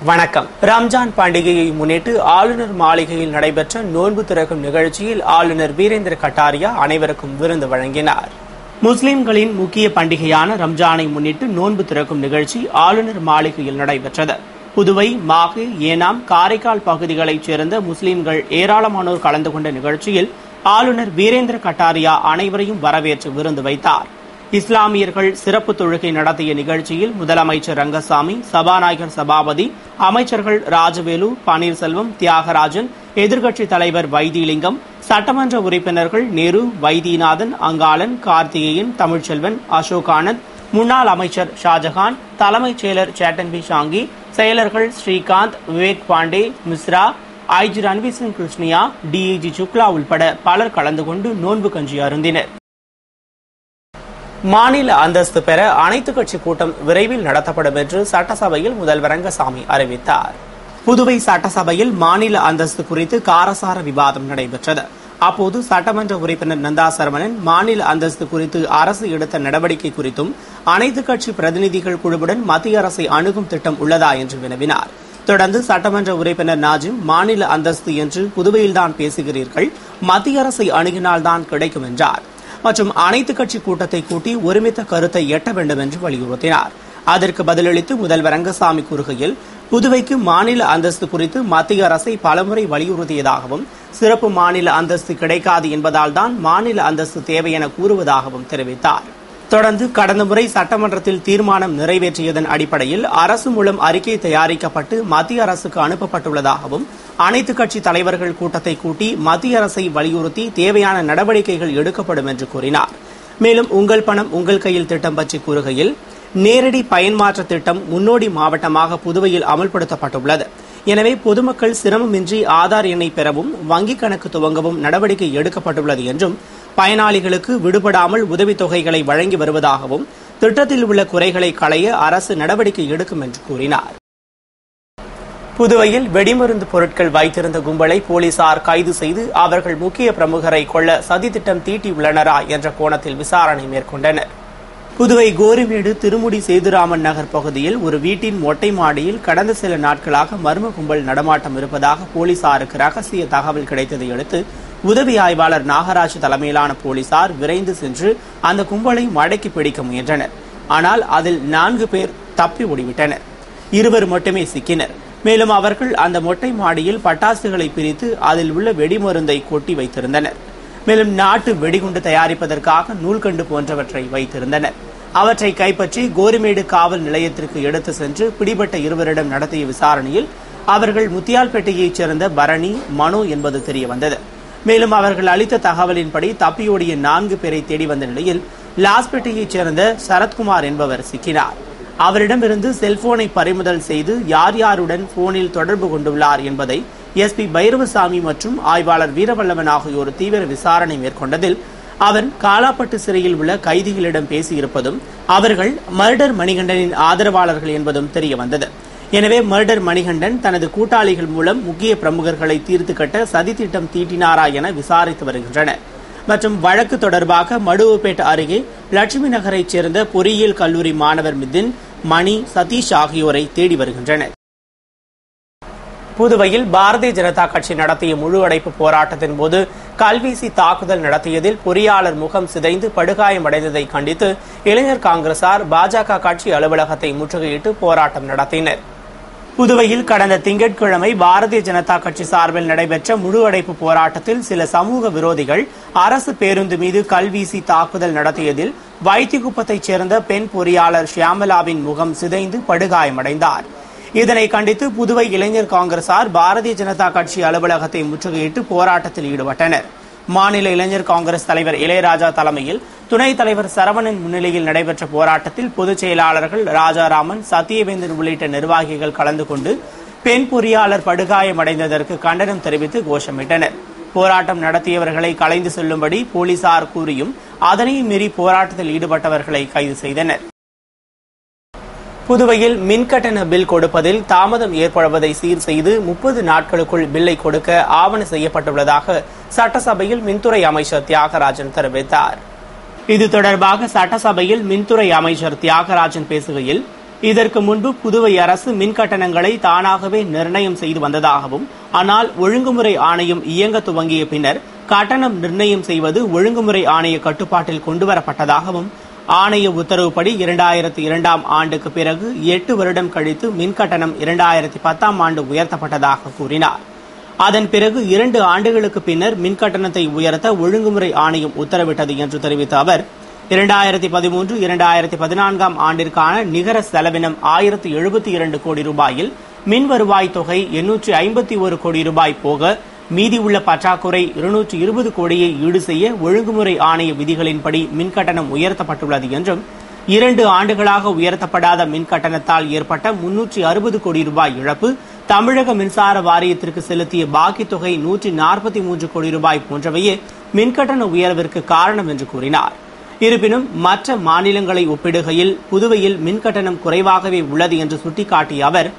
வணக்கம். ரம்ஜான் பண்டிகையை முன்னிட்டு ஆளுநர் மாளிகையில் நடைபெற்ற நோன்பு திறக்கும் நிகழ்ச்சியில் ஆளுநர் வீரேந்திர கட்டாரியா அனைவருக்கும் விருந்து வழங்கினார். முஸ்லிம்களின் முக்கிய பண்டிகையான ரம்ஜானை முன்னிட்டு நோன்பு திறக்கும் நிகழ்ச்சி ஆளுநர் மாளிகையில் நடைபெற்றது. புதுவை, மாஹே, ஏனாம், காரைக்கால் பகுதிகளைச் சேர்ந்த முஸ்லிம்கள் ஏராளமானோர் கலந்து கொண்ட நிகழ்ச்சியில் ஆளுநர் வீரேந்திர கட்டாரியா அனைவரையும் வரவேற்று விருந்து வைத்தார். இஸ்லாமியர்கள் சிறப்பு தொழுகை நடத்திய நிகழ்ச்சியில் முதலமைச்சர் ரங்கசாமி, சபாநாயகர் சபாபதி, அமைச்சர்கள் ராஜவேலு, பன்னீர்செல்வம், தியாகராஜன், எதிர்க்கட்சித் தலைவர் வைத்திலிங்கம், சட்டமன்ற உறுப்பினர்கள் நேரு, வைத்தியநாதன், அங்காளன், கார்த்திகேயன், தமிழ்ச்செல்வன், அசோக் ஆனந்த், முன்னாள் அமைச்சர் ஷாஜஹான், தலைமைச் செயலர் சேட்டன்பி ஷாங்கி, செயலர்கள் ஸ்ரீகாந்த், விவேக் பாண்டே, மிஸ்ரா, ஐஜி ரன்வீர் சிங் கிருஷ்ணியா, டிஐஜி சுக்லா உள்பட பலர் கலந்து கொண்டு நோன்பு கஞ்சி அருந்தினர். மாநில அந்தஸ்து பெற அனைத்துக் கட்சி கூட்டம் விரைவில் நடத்தப்படும் என்று சட்டசபையில் முதல்வர் ரங்கசாமி அறிவித்தார். புதுவை சட்டசபையில் மாநில அந்தஸ்து குறித்து காரசார விவாதம் நடைபெற்றது. அப்போது சட்டமன்ற உறுப்பினர் நந்தா சரவணன் மாநில அந்தஸ்து குறித்து அரசு எடுத்த நடவடிக்கை குறித்தும் அனைத்துக் கட்சி பிரதிநிதிகள் குழுவுடன் மத்திய அரசை அணுகும் திட்டம் உள்ளதா என்று வினவினார். தொடர்ந்து சட்டமன்ற உறுப்பினர் நாஜிம், மாநில அந்தஸ்து என்று புதுவையில்தான் பேசுகிறீர்கள், மத்திய அரசை அணுகினால்தான் கிடைக்கும் என்றார். மற்றும் அனைத்துக் கட்சி கூட்டத்தை கூட்டி ஒருமித்த கருத்தை எட்ட வேண்டும் என்று வலியுறுத்தினார். அதற்கு பதிலளித்து முதல்வர் ரங்கசாமி கூறுகையில், புதுவைக்கு மாநில அந்தஸ்து குறித்து மத்திய அரசை பலமுறை வலியுறுத்தியதாகவும் சிறப்பு மாநில அந்தஸ்து கிடைக்காது என்பதால் தான் மாநில அந்தஸ்து தேவை என கூறுவதாகவும் தெரிவித்தார். தொடர்ந்து கடந்த முறை சட்டமன்றத்தில் தீர்மானம் நிறைவேற்றியதன் அடிப்படையில் அரசு மூலம் அறிக்கை தயாரிக்கப்பட்டு மத்திய அரசுக்கு அனுப்பப்பட்டுள்ளதாகவும் அனைத்துக் கட்சி தலைவர்கள் கூட்டத்தை கூட்டி மத்திய அரசை வலியுறுத்தி தேவையான நடவடிக்கைகள் எடுக்கப்படும் என்று கூறினார். மேலும் உங்கள் பணம் உங்கள் கையில் திட்டம் பற்றி கூறுகையில், நேரடி பயன்மாற்ற திட்டம் முன்னோடி மாவட்டமாக புதுவையில் அமல்படுத்தப்பட்டுள்ளது. எனவே பொதுமக்கள் சிரமமின்றி ஆதார் எண்ணை பெறவும் வங்கிக் கணக்கு துவங்கவும் நடவடிக்கை எடுக்கப்பட்டுள்ளது என்றும் பயனாளிகளுக்கு விடுபடாமல் உதவித்தொகைகளை வழங்கி வருவதாகவும் திட்டத்தில் உள்ள குறைகளை களைய அரசு நடவடிக்கை எடுக்கும் என்று கூறினார். புதுவையில் வெடிமருந்து பொருட்கள் வைத்திருந்த கும்பலை போலீசார் கைது செய்து அவர்கள் முக்கிய பிரமுகரை கொல்ல சதித்திட்டம் தீட்டியுள்ளனரா என்ற கோணத்தில் விசாரணை மேற்கொண்டனர். புதுவை கோரிமேடு திருமுடி சேதுராமன் நகர் பகுதியில் ஒரு வீட்டின் மொட்டை மாடியில் கடந்த சில நாட்களாக மர்ம கும்பல் நடமாட்டம் இருப்பதாக போலீசாருக்கு ரகசிய தகவல் கிடைத்ததை அடுத்து உதவி ஆய்வாளர் நாகராஜ் தலைமையிலான போலீசார் விரைந்து சென்று அந்த கும்பலை மடக்கி பிடிக்க முயன்றனர். ஆனால் அதில் 4 பேர் தப்பி ஓடிவிட்டனர். 2 மட்டுமே சிக்கினர். மேலும் அவர்கள் அந்த மொட்டை மாடியில் பட்டாசுகளை பிரித்து அதில் உள்ள வெடிமருந்தை கொட்டி வைத்திருந்தனர். மேலும் நாட்டு வெடிகுண்டு தயாரிப்பதற்காக நூல்கண்டு போன்றவற்றை வைத்திருந்தனர். அவற்றை கைப்பற்றி கோரிமேடு காவல் நிலையத்திற்கு எடுத்து சென்று பிடிபட்ட 2 நடத்திய விசாரணையில் அவர்கள் முத்தியால்பேட்டையைச் சேர்ந்த பரணி, மனோ என்பது தெரியவந்தது. மேலும் அவர்கள் அளித்த தகவலின்படி தப்பியோடிய 4 பேரை தேடி வந்த நிலையில் லாஸ்பேட்டையைச் சேர்ந்த சரத்குமார் என்பவர் சிக்கினார். அவரிடமிருந்து செல்போனை பறிமுதல் செய்து யார் யாருடன் போனில் தொடர்பு கொண்டுள்ளார் என்பதை எஸ்பி பைரவசாமி மற்றும் ஆய்வாளர் வீரவல்லவன் ஆகியோர் தீவிர விசாரணை மேற்கொண்டதில் அவன் காலாப்பட்டு சிறையில் உள்ள கைதிகளிடம் பேசியிருப்பதும் அவர்கள் மர்டர் மணிகண்டனின் ஆதரவாளர்கள் என்பதும் தெரியவந்தது. எனவே மர்டர் மணிகண்டன் தனது கூட்டாளிகள் மூலம் முக்கிய பிரமுகர்களை தீர்த்து கட்ட சதித்திட்டம் தீட்டினாரா என விசாரித்து வருகின்றனர். மற்றும் வழக்கு தொடர்பாக மடுவுப்பேட் அருகே லட்சுமி நகரைச் சேர்ந்த பொறியியல் கல்லூரி மாணவர் மிதின், மணி, சதீஷ் ஆகியோரை தேடி வருகின்றனர். புதுவையில் பாரதிய ஜனதா கட்சி நடத்திய முழு அடைப்பு போராட்டத்தின் போது கல்வீசி தாக்குதல் நடத்தியதில் பொறியாளர் முகம் சிதைந்து படுகாயமடைந்ததை கண்டித்து இளைஞர் காங்கிரசார் பாஜக கட்சி அலுவலகத்தை முற்றுகையிட்டு போராட்டம் நடத்தினர். புதுவையில் கடந்த திங்கட்கிழமை பாரதிய ஜனதா கட்சி சார்பில் நடைபெற்ற முழு அடைப்பு போராட்டத்தில் சில சமூக விரோதிகள் அரசு பேருந்து மீது கல்வீசி தாக்குதல் நடத்தியதில் வைத்திகுப்பத்தைச் சேர்ந்த பெண் பொறியாளர் ஷியாமலாவின் முகம் சிதைந்து படுகாயமடைந்தார். இதனை கண்டித்து புதுவை இளைஞர் காங்கிரசார் பாரதிய ஜனதா கட்சி அலுவலகத்தை முற்றுகையிட்டு போராட்டத்தில் ஈடுபட்டனர். மாநில இளைஞர் காங்கிரஸ் தலைவர் இளையராஜா தலைமையில் துணைத் தலைவர் சரவணன் முன்னிலையில் நடைபெற்ற போராட்டத்தில் பொதுச் செயலாளர்கள் ராஜாராமன், சத்தியவேந்தன் உள்ளிட்ட நிர்வாகிகள் கலந்து கொண்டு பெண் பொறியாளர் படுகாயமடைந்ததற்கு கண்டனம் தெரிவித்து கோஷமிட்டனர். போராட்டம் நடத்தியவர்களை கலைந்து செல்லும்படி போலீசார் கூறியும் அதனையும் மீறி போராட்டத்தில் ஈடுபட்டவர்களை கைது செய்தனர். புதுவையில் மின்கட்டண பில் கொடுப்பதில் தாமதம் ஏற்படுவதை சீர் செய்து 30 நாட்களுக்குள் பில்லை கொடுக்க ஆவண செய்யப்பட்டுள்ளதாக சட்டசபையில் மின்துறை அமைச்சர் தியாகராஜன் தெரிவித்தார். இது தொடர்பாக சட்டசபையில் மின்துறை அமைச்சர் தியாகராஜன் பேசுகையில், இதற்கு முன்பு புதுவை அரசு மின் கட்டணங்களை தானாகவே நிர்ணயம் செய்து வந்ததாகவும், ஆனால் ஒழுங்குமுறை ஆணையம் இயங்க துவங்கிய பின்னர் கட்டணம் நிர்ணயம் செய்வது ஒழுங்குமுறை ஆணைய கட்டுப்பாட்டில் கொண்டுவரப்பட்டதாகவும், ஆணைய உத்தரவுப்படி 2002ஆம் ஆண்டுக்கு பிறகு 8 வருடம் கழித்து மின்கட்டணம் 2010ஆம் ஆண்டு உயர்த்தப்பட்டதாக கூறினார். அதன் பிறகு 2 ஆண்டுகளுக்கு பின்னர் மின்கட்டணத்தை உயர்த்த ஒழுங்குமுறை ஆணையம் உத்தரவிட்டது என்று தெரிவித்த அவர், 2013-2014ஆம் ஆண்டிற்கான நிகர செலவினம் 1072 கோடி ரூபாயில் மின் வருவாய் தொகை 851 கோடி ரூபாய் போக மீதி உள்ள பற்றாக்குறை 220 கோடியை ஈடு செய்ய ஒழுங்குமுறை ஆணைய விதிகளின்படி மின்கட்டணம் உயர்த்தப்பட்டுள்ளது என்றும், 2 ஆண்டுகளாக உயர்த்தப்படாத மின்கட்டணத்தால் ஏற்பட்ட 360 கோடி ரூபாய் இழப்பு, தமிழக மின்சார வாரியத்திற்கு செலுத்திய பாக்கி தொகை 143 கோடி ரூபாய் போன்றவையே மின்கட்டண உயர்விற்கு காரணம் என்று கூறினார். இருப்பினும் மற்ற மாநிலங்களை ஒப்பிடுகையில் புதுவையில் மின்கட்டணம் குறைவாகவே உள்ளது என்று சுட்டிக்காட்டிய அவர்,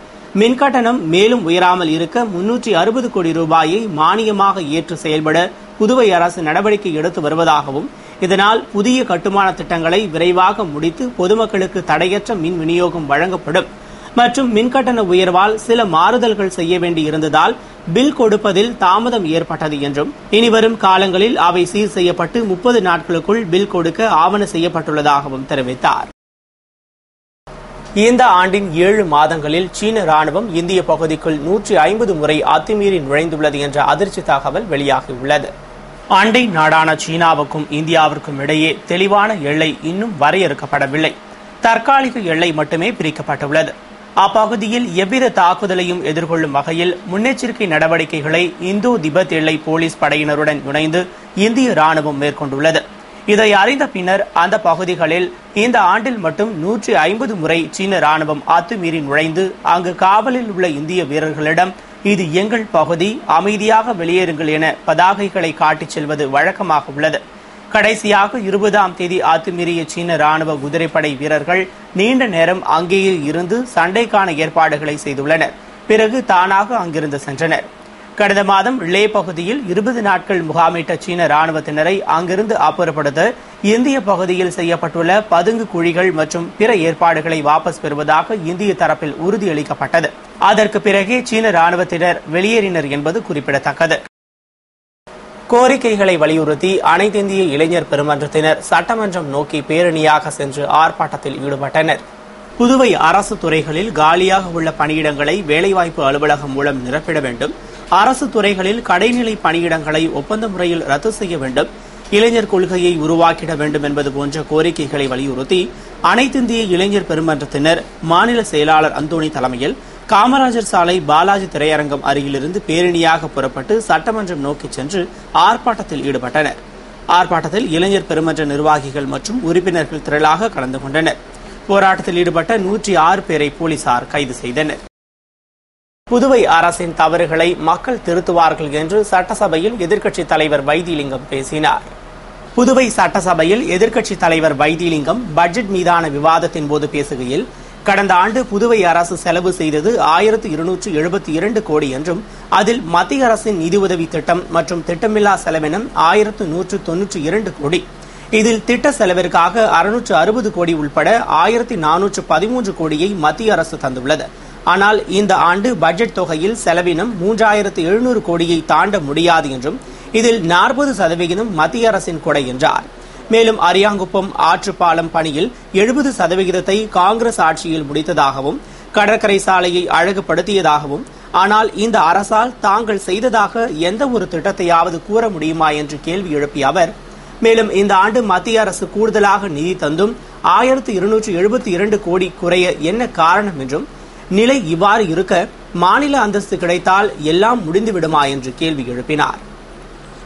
மின்கட்டணம் மேலும் உயராமல் இருக்க 360 கோடி ரூபாயை மானியமாக ஏற்று செயல்பட புதுவை அரசு நடவடிக்கை எடுத்து வருவதாகவும், இதனால் புதிய கட்டுமான திட்டங்களை விரைவாக முடித்து பொதுமக்களுக்கு தடையற்ற மின் விநியோகம் வழங்கப்படும் மற்றும் மின்கட்டண உயர்வால் சில மாறுதல்கள் செய்ய வேண்டியிருந்ததால் பில் கொடுப்பதில் தாமதம் ஏற்பட்டது என்றும், இனிவரும் காலங்களில் அவை சீர் செய்யப்பட்டு 30 நாட்களுக்குள் பில் கொடுக்க ஆவண செய்யப்பட்டுள்ளதாகவும் தெரிவித்தார். இந்த ஆண்டின் 7 மாதங்களில் சீன ராணுவம் இந்திய பகுதிக்குள் 150 முறை அத்துமீறி நுழைந்துள்ளது என்ற அதிர்ச்சி தகவல் வெளியாகியுள்ளது. அண்டை நாடான சீனாவுக்கும் இந்தியாவிற்கும் இடையே தெளிவான எல்லை இன்னும் வரையறுக்கப்படவில்லை. தற்காலிக எல்லை மட்டுமே பிரிக்கப்பட்டுள்ளது. அப்பகுதியில் எவ்வித தாக்குதலையும் எதிர்கொள்ளும் வகையில் முன்னெச்சரிக்கை நடவடிக்கைகளை இந்தோ திபெத் எல்லை போலீஸ் படையினருடன் இணைந்து இந்திய ராணுவம் மேற்கொண்டுள்ளது. இதை அறிந்த பின்னர் அந்த பகுதிகளில் இந்த ஆண்டில் மட்டும் 150 முறை சீன ராணுவம் அத்துமீறி நுழைந்து அங்கு காவலில் உள்ள இந்திய வீரர்களிடம் இது எங்கள் பகுதி, அமைதியாக வெளியேறுங்கள் என பதாகைகளை காட்டிச் செல்வது வழக்கமாக உள்ளது. கடைசியாக 20ஆம் தேதி அத்துமீறிய சீன ராணுவ குதிரைப்படை வீரர்கள் நீண்ட நேரம் அங்கேயே இருந்து சண்டைக்கான ஏற்பாடுகளை செய்துள்ளனர். பிறகு தானாக அங்கிருந்து சென்றனர். கடந்த மாதம் லே பகுதியில் 20 நாட்கள் முகாமிட்ட சீன ராணுவத்தினரை அங்கிருந்து அப்புறப்படுத்த இந்திய பகுதியில் செய்யப்பட்டுள்ள பதுங்கு குழிகள் மற்றும் பிற ஏற்பாடுகளை வாபஸ் பெறுவதாக இந்திய தரப்பில் உறுதியளிக்கப்பட்டது. அதற்கு பிறகே சீன ராணுவத்தினர் வெளியேறினர் என்பது குறிப்பிடத்தக்கது. கோரிக்கைகளை வலியுறுத்தி அனைத்திந்திய இளைஞர் பெருமன்றத்தினர் சட்டமன்றம் நோக்கி பேரணியாக சென்று ஆர்ப்பாட்டத்தில் ஈடுபட்டனர். புதுவை அரசு துறைகளில் காலியாக உள்ள பணியிடங்களை வேலைவாய்ப்பு அலுவலகம் மூலம் நிரப்பிட வேண்டும், அரசு துறைகளில் கடைநிலை பணியிடங்களை ஒப்பந்த முறையில் ரத்து செய்ய வேண்டும், இளைஞர் கொள்கையை உருவாக்கிட வேண்டும் என்பது போன்ற கோரிக்கைகளை வலியுறுத்தி அனைத்திந்திய இளைஞர் பெருமன்றத்தினர் மாநில செயலாளர் அந்தோணி தலைமையில் காமராஜர் சாலை பாலாஜி திரையரங்கம் அருகிலிருந்து பேரணியாக புறப்பட்டு சட்டமன்றம் நோக்கி சென்று ஆர்ப்பாட்டத்தில் ஈடுபட்டனர். ஆர்ப்பாட்டத்தில் இளைஞர் பெருமன்ற நிர்வாகிகள் மற்றும் உறுப்பினர்கள் திரளாக கலந்து கொண்டனர். போராட்டத்தில் ஈடுபட்ட 106 பேரை போலீசார் கைது செய்தனர். புதுவை அரசின் தவறுகளை மக்கள் திருத்துவார்கள் என்று சட்டசபையில் எதிர்க்கட்சித் தலைவர் வைத்திலிங்கம் பேசினார். புதுவை சட்டசபையில் எதிர்க்கட்சித் தலைவர் வைத்திலிங்கம் பட்ஜெட் மீதான விவாதத்தின் போது பேசுகையில், கடந்த ஆண்டு புதுவை அரசு செலவு செய்தது 1272 கோடி என்றும், அதில் மத்திய அரசின் நிதியுதவி திட்டம் மற்றும் திட்டமில்லா செலவினம் 1192 கோடி, இதில் திட்ட செலவிற்காக 660 கோடி உட்பட 1413 கோடியை மத்திய அரசு தந்துள்ளது. ஆனால் இந்த ஆண்டு பட்ஜெட் தொகையில் செலவினம் 3700 கோடியை தாண்ட முடியாது என்றும், இதில் 40% மத்திய அரசின் கொடை என்றார். மேலும் அரியாங்குப்பம் ஆற்றுப்பாலம் பணியில் 70% காங்கிரஸ் ஆட்சியில் முடித்ததாகவும், கடற்கரை சாலையை அழகுபடுத்தியதாகவும், ஆனால் இந்த அரசால் தாங்கள் செய்ததாக எந்த ஒரு திட்டத்தையாவது கூற முடியுமா என்று கேள்வி எழுப்பிய அவர், மேலும் இந்த ஆண்டு மத்திய அரசு கூடுதலாக நிதி தந்தும் 1272 கோடி குறைய என்ன காரணம் என்றும், நிலை இவ்வாறு இருக்க மாநில அந்தஸ்து கிடைத்தால் எல்லாம் முடிந்துவிடுமா என்று கேள்வி எழுப்பினார்.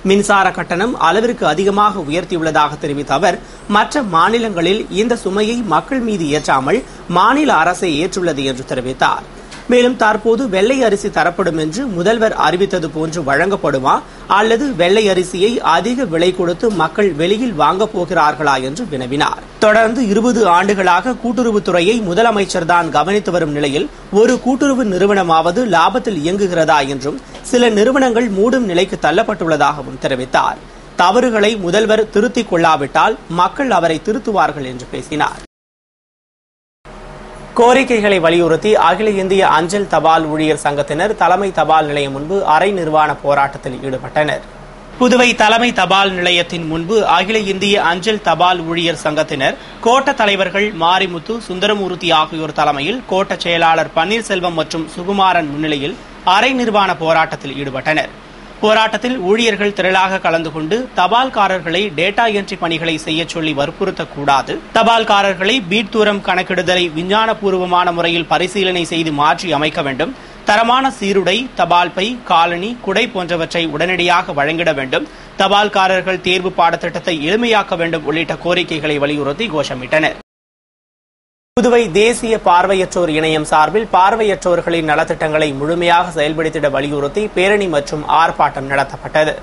மின்சார கட்டணம் அளவிற்கு அதிகமாக உயர்த்தியுள்ளதாக தெரிவித்த அவர், மற்ற மாநிலங்களில் இந்த சுமையை மக்கள் மீது ஏற்றாமல் மாநில அரசை ஏற்றுள்ளது என்று தெரிவித்தார். மேலும் தற்போது வெள்ளை அரிசி தரப்படும் என்று முதல்வர் அறிவித்தது போன்று வழங்கப்படுமா, அல்லது வெள்ளை அரிசியை அதிக விலை கொடுத்து மக்கள் வெளியில் வாங்கப் போகிறார்களா என்று வினவினார். தொடர்ந்து 20 ஆண்டுகளாக கூட்டுறவுத்துறையை முதலமைச்சர் தான் கவனித்து வரும் நிலையில் ஒரு கூட்டுறவு நிறுவனமாவது லாபத்தில் இயங்குகிறதா என்றும், சில நிறுவனங்கள் மூடும் நிலைக்கு தள்ளப்பட்டுள்ளதாகவும் தெரிவித்தார். தவறுகளை முதல்வர் திருத்திக் கொள்ளாவிட்டால் மக்கள் அவரை திருத்துவார்கள் என்று பேசினார். கோரிக்கைகளை வலியுறுத்தி அகில இந்திய அஞ்சல் தபால் ஊழியர் சங்கத்தினர் தலைமை தபால் நிலையம் முன்பு அரை நிர்வாண போராட்டத்தில் ஈடுபட்டனர். புதுவை தலைமை தபால் நிலையத்தின் முன்பு அகில இந்திய அஞ்சல் தபால் ஊழியர் சங்கத்தினர் கோட்ட தலைவர்கள் மாரிமுத்து, சுந்தரமூர்த்தி ஆகியோர் தலைமையில் கோட்ட செயலாளர் பன்னீர்செல்வம் மற்றும் சுகுமாரன் முன்னிலையில் அரை நிர்வாண போராட்டத்தில் ஈடுபட்டனர். போராட்டத்தில் ஊழியர்கள் திரளாக கலந்து கொண்டு தபால்காரர்களை டேட்டா என்ட்ரி பணிகளை செய்ய சொல்லி வற்புறுத்தக்கூடாது, தபால்காரர்களை பீட் தூரம் கணக்கிடுதலை விஞ்ஞானபூர்வமான முறையில் பரிசீலனை செய்து மாற்றி அமைக்க வேண்டும், தரமான சீருடை, தபால் பை, காலணி, குடை போன்றவற்றை உடனடியாக வழங்கிட வேண்டும், தபால்காரர்கள் தேர்வு பாடத்திட்டத்தை எளிமையாக்க வேண்டும் உள்ளிட்ட கோரிக்கைகளை வலியுறுத்தி கோஷமிட்டனர். புதுவை தேசிய பார்வையற்றோர் இணையம் சார்பில் பார்வையற்றோர்களின் நலத்திட்டங்களை முழுமையாக செயல்படுத்திட வலியுறுத்தி பேரணி மற்றும் ஆர்ப்பாட்டம் நடத்தப்பட்டது.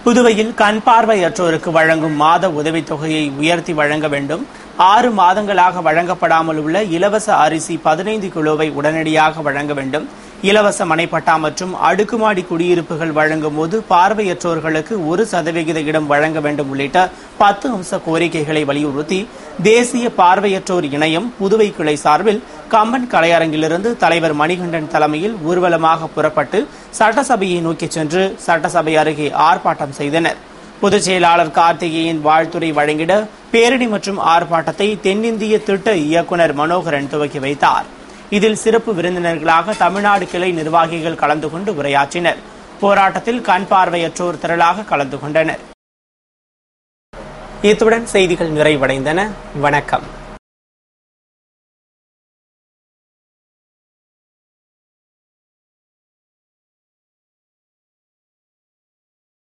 புதுவையில் கண் பார்வையற்றோருக்கு வழங்கும் மாத உதவித்தொகையை உயர்த்தி வழங்க வேண்டும், 6 மாதங்களாக வழங்கப்படாமல் உள்ள இலவச அரிசி 15 கிலோவை உடனடியாக வழங்க வேண்டும், இலவச மனைப்பட்டா மற்றும் அடுக்குமாடி குடியிருப்புகள் வழங்கும் போது பார்வையற்றோர்களுக்கு 1% இடம் வழங்க வேண்டும் உள்ளிட்ட 10 அம்ச கோரிக்கைகளை வலியுறுத்தி தேசிய பார்வையற்றோர் இணையம் புதுவை கிளை சார்பில் கம்பன் கலையரங்கிலிருந்து தலைவர் மணிகண்டன் தலைமையில் ஊர்வலமாக புறப்பட்டு சட்டசபையை நோக்கி சென்று சட்டசபை அருகே ஆர்ப்பாட்டம் செய்தனர். பொதுச் செயலாளர் கார்த்திகேயன் வாழ்த்துரை வழங்கிட பேரணி மற்றும் ஆர்ப்பாட்டத்தை தென்னிந்திய திட்ட இயக்குநர் மனோகரன் துவக்கி வைத்தார். இதில் சிறப்பு விருந்தினர்களாக தமிழ்நாடு கிளை நிர்வாகிகள் கலந்து கொண்டு உரையாற்றினர். போராட்டத்தில் கண் பார்வையற்றோர் திரளாக கலந்து கொண்டனர். இத்துடன் செய்திகள் நிறைவடைந்தன. வணக்கம்.